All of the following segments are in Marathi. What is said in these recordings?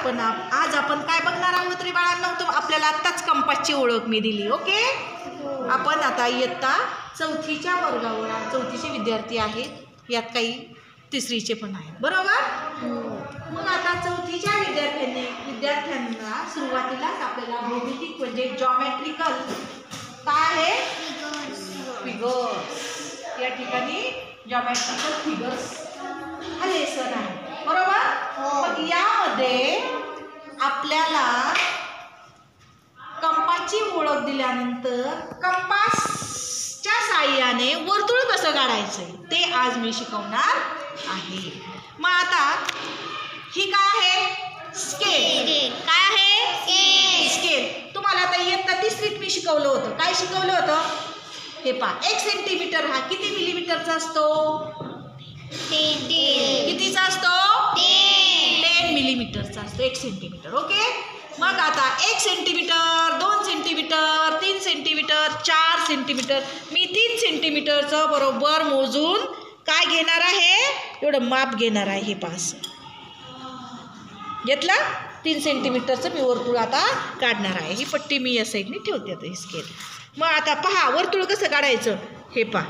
आज आपण काय बघणार आहोत रे बाळांनो? तर आपल्याला आत्ताच कंपासची ओळख मी दिली. ओके, आपण आता इयत्ता चौथीच्या वर्गावर, चौथीचे विद्यार्थी आहेत, यात काही तिसरीचे पण आहेत, बरोबर? मग आता चौथीच्या विद्यार्थ्यांना सुरुवातीलाच आपल्याला भौमितिक म्हणजे जॉमेट्रिकल काय आहे, फिगर्स, या ठिकाणी जॉमेट्रिकल फिगर्स हा लेसन आहे, बरोबर? मग यामध्ये आपल्याला कंपासची ओळख दिल्यानंतर कंपासच्या साहाय्याने वर्तुळ कसं काढायचं ते आज मी शिकवणार आहे. मग आता ही काय आहे? स्केल. काय आहे? स्केल. तुम्हाला आता इयत्ता तिसरीत मी शिकवलं होतं. काय शिकवलं होतं? हे पहा, 1 सेंटीमीटर हा किती मिलीमीटरचा असतो? 10. कितीचा असतो? 10 मिलीमीटरचा असतो 1 सेंटीमीटर. ओके, मग आता 1 सेंटीमीटर, 2 सेंटीमीटर, 3 सेंटीमीटर, 4 सेंटीमीटर, मी 3 सेंटीमीटरचं बरोबर मोजून काय घेणार आहे? एवढं माप घेणार आहे. हे पास घेतलं. 3 सेंटीमीटरचं मी वर्तुळ आता काढणार आहे. ही पट्टी मी या साईडने ठेवते आता, ही स्केल. मग आता पहा वर्तुळ कसं काढायचं हे पहा.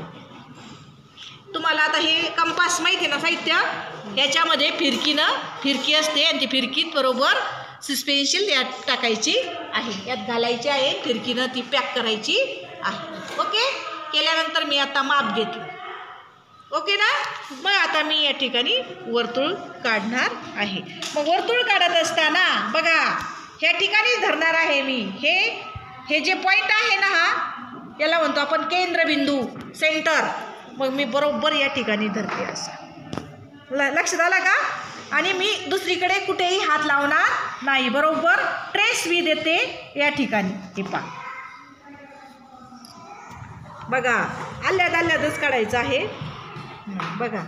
तुम्हाला आता हे कंपास माहिती आहे ना साहित्य, याच्यामध्ये फिरकी असते आणि ती फिरकीत बरोबर सस्पेन्शन यात टाकायची आहे, यात घालायची आहे, फिरकीनं ती पॅक करायची आहे. ओके, केल्यानंतर मी आता माप घेतलं. ओके ना? मग आता मी या ठिकाणी वर्तुळ काढणार आहे. मग वर्तुळ काढत असताना बघा, ह्या ठिकाणीच धरणार आहे मी. हे जे पॉईंट आहे ना, हा याला म्हणतो आपण केंद्रबिंदू, सेंटर. मग मी बरोबर या ठिकाणी धरते असं. लक्षात आलं का? आणि मी दुसरीकडे कुठेही हात लावणार नाही, बरोबर ट्रेस मी देते या ठिकाणी. हे पहा बघा, आल्यातच काढायचं आहे. बघा,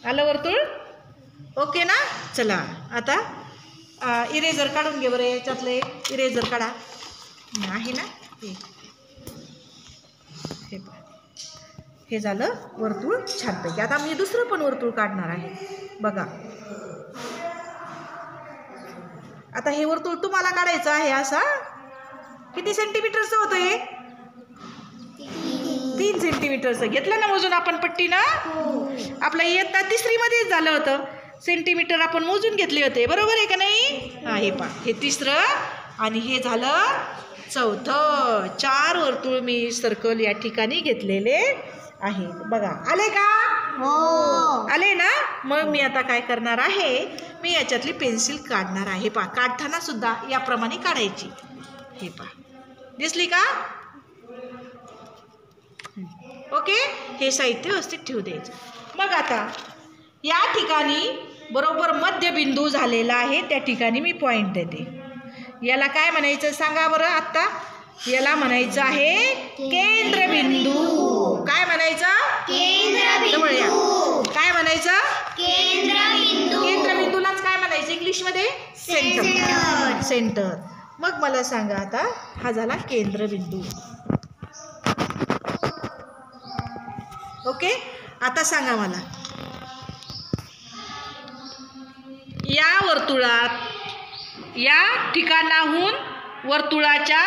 आलं वर्तुळ. ओके ना? चला आता इरेझर काढून घे बरं, याच्यातले इरेझर काढा. आहे ना? हे झालं वर्तुळ छानपैकी. आता मी दुसरं पण वर्तुळ काढणार आहे. बघा, आता हे वर्तुळ तुम्हाला काढायचं आहे. असा किती सेंटीमीटरचं होतं हे? 3 सेंटीमीटरचं. घेतलं ना मोजून आपण पट्टीनं? आपल्या इयत्ता तिसरीमध्येच झालं होतं. सेंटीमीटर आपण मोजून घेतले होते, बरोबर आहे का नाही? हा, हे पहा, हे तिसरं आणि हे झालं चौथं. 4 वर्तुळ मी सर्कल या ठिकाणी घेतलेले आहे. बघा, आले का? हो, आले ना? मग मी आता काय करणार आहे, मी याच्यातली पेन्सिल काढणार आहे. पहा, काढताना सुद्धा याप्रमाणे काढायची. हे पहा, दिसली का? ओके, हे साहित्य व्यवस्थित ठेवू द्यायचं. मग आता या ठिकाणी बरोबर मध्यबिंदू झालेला आहे, त्या ठिकाणी मी पॉईंट देते. याला काय म्हणायचं सांगा बरं आत्ता? याला म्हणायचं आहे केंद्रबिंदू. काय म्हणायचं? केंद्रबिंदू. काय म्हणायचं? केंद्रबिंदू. केंद्रबिंदूलाच काय म्हणायचं इंग्लिशमध्ये? सेंटर. सेंटर. मग मला सांगा आता, हा झाला केंद्रबिंदू. ओके, आता सांगा मला, या वर्तुळात या ठिकाणाहून, वर्तुळाच्या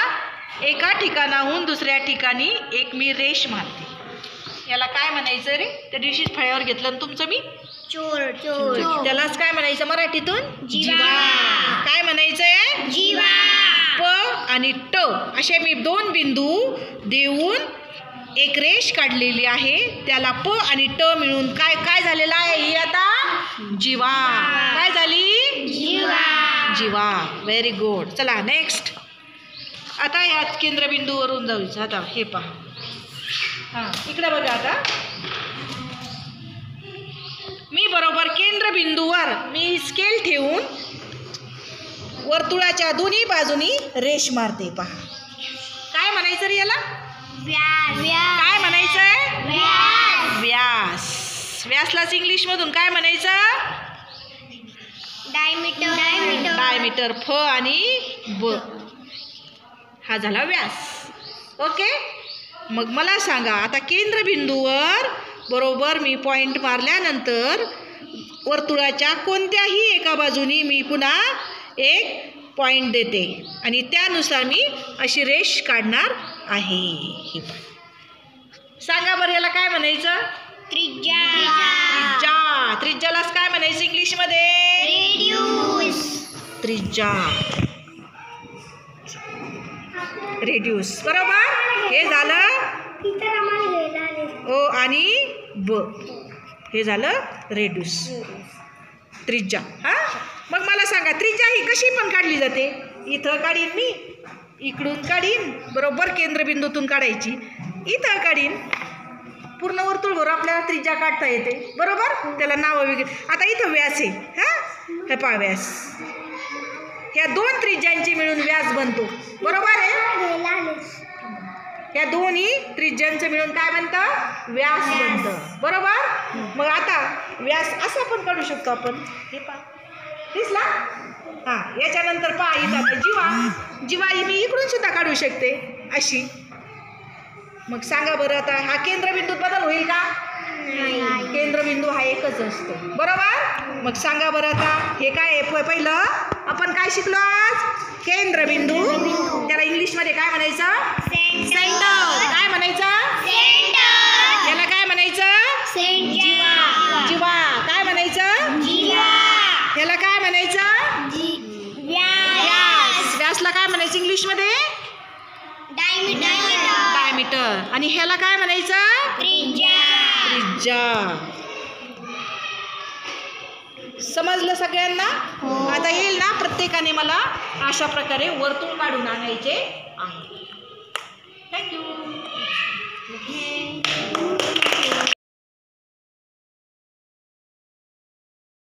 एका ठिकाणाहून दुसऱ्या ठिकाणी एक मी रेष मारते. याला काय म्हणायचं रे? त्या दिवशी फळ्यावर घेतलं ना तुमचं मी, चोर. त्यालाच काय म्हणायचं मराठीतून? जीवा. काय म्हणायचंय? जीवा. प आणि ट असे मी 2 बिंदू देऊन एक रेष काढलेली आहे. त्याला प आणि ट मिळून काय काय झालेलं आहे? ही आता जीवा. काय झाली? जीवा. जीवा. Very good. चला नेक्स्ट. आता यात केंद्रबिंदूवरून जाऊचं. आता हे पहा, हां इकडे बघा. आता मी बरोबर केंद्रबिंदूवर मी स्केल ठेवून वर्तुळाच्या दोन्ही बाजूनी रेष मारते. पहा, काय म्हणायचं रे याला? व्यास. काय म्हणायचं? व्यास. व्यास. व्यासलाच इंग्लिशमधून काय म्हणायचं? डायमीटर. डायमीटर. फ आणि ब हा झाला व्यास. ओके, मग मला सांगा आता केंद्रबिंदूवर बरोबर मी पॉईंट मारल्यानंतर वर्तुळाच्या कोणत्याही एका बाजूनी मी पुन्हा एक पॉईंट देते आणि त्यानुसार मी अशी रेष काढणार आहे. ही सांगा बरं याला काय म्हणायचं? त्रिज्या. त्रिज्या. त्रिज्यालाच काय म्हणायचं इंग्लिशमध्ये? रेडियस. त्रिज्या. रेडियस. बरोबर. हे झालं ओ आणि ब. हे झालं रेडियस. त्रिज्या. हा मग मला सांगा त्रिज्या ही कशी पण काढली जाते? इथं काढीन मी, इकडून काढीन, बरोबर केंद्रबिंदूतून काढायची, इथं काढीन, पूर्ण वर्तुळभर आपल्याला त्रिज्या काढता येते. बरोबर. त्याला नाव वगैरे. आता इथं व्यास आहे. हां हे पहा व्यास. ह्या दोन त्रिज्यांची मिळून व्यास बनतो. बरोबर आहे. या दोन्ही त्रिज्यांचं मिळून काय बनतं? व्यास बनतं. बरोबर. मग आता व्यास असा पण काढू शकतो आपण. हे पहा दिसला. हां याच्यानंतर पहा इथं आता जीवा. जीवा ही मी इकडून सुद्धा काढू शकते अशी. मग सांगा बरं आता हा केंद्रबिंदूत बदल होईल का? केंद्रबिंदू हा एकच असतो. बरोबर. मग सांगा बरं आता हे काय आहे? पहिलं आपण काय शिकलो आज? केंद्रबिंदू. त्याला इंग्लिशमध्ये काय म्हणायचं? सेंटर. काय म्हणायचं? सेंटर. याला काय म्हणायचं? जीवा. जीवा. काय म्हणायचं? जीवा. याला काय म्हणायचं? व्यास. व्यासला काय म्हणायचं इंग्लिशमध्ये? डायमीटर. डायमीटर. आणि ह्याला काय म्हणायचं? त्रिज्या. त्रिज्या. समजलं सगळ्यांना? आता येईल ना प्रत्येकाने मला अशा प्रकारे वर्तुळ काढून आणायचे आहे.